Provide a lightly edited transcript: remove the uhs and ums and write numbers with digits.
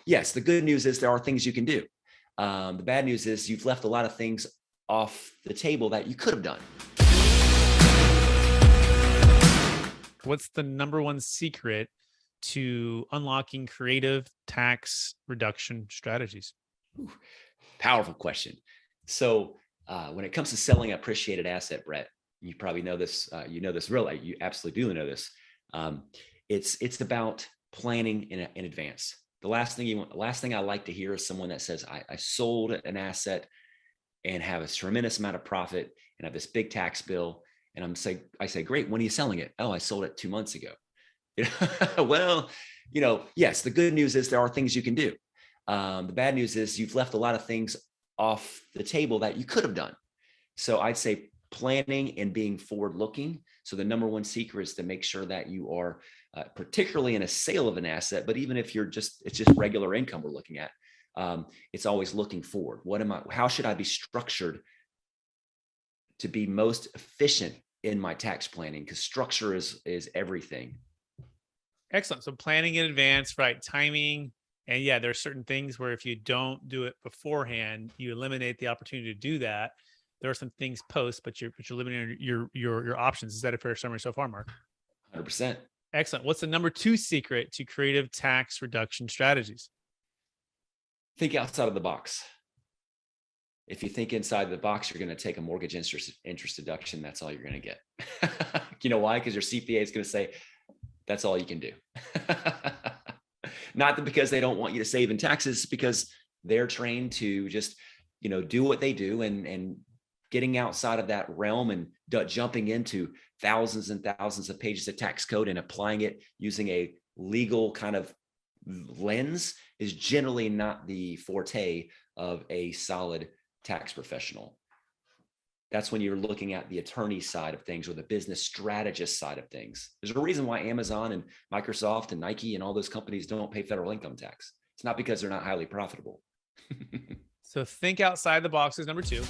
yes, the good news is there are things you can do. The bad news is you've left a lot of things off the table that you could have done. What's the number one secret to unlocking creative tax reduction strategies? Ooh, powerful question. So when it comes to selling appreciated asset, Brett, you probably know this. You know this really. You absolutely do know this. It's about planning in advance. The last thing I like to hear is someone that says, I sold an asset and have a tremendous amount of profit and have this big tax bill. And I say, great, when are you selling it? Oh, I sold it 2 months ago. Well, yes, the good news is there are things you can do. The bad news is you've left a lot of things off the table that you could have done. So I'd say planning and being forward looking. So the number one secret is to make sure that you are particularly in a sale of an asset, but even if it's just regular income we're looking at, it's always looking forward. How should I be structured to be most efficient in my tax planning? Because structure is everything. Excellent. So planning in advance, right? Timing. And yeah, there are certain things where if you don't do it beforehand, you eliminate the opportunity to do that. There are some things post, but you're limiting your options. Is that a fair summary so far, Mark? 100%. Excellent. What's the number two secret to creative tax reduction strategies? Think outside of the box. If you think inside the box, you're going to take a mortgage interest deduction. That's all you're going to get. You know why? Because your CPA is going to say, that's all you can do. Not because they don't want you to save in taxes, because they're trained to just, do what they do, and getting outside of that realm and jumping into thousands and thousands of pages of tax code and applying it using a legal kind of lens is generally not the forte of a solid tax professional. That's when you're looking at the attorney side of things or the business strategist side of things. There's a reason why Amazon and Microsoft and Nike and all those companies don't pay federal income tax. It's not because they're not highly profitable. So think outside the box is number two.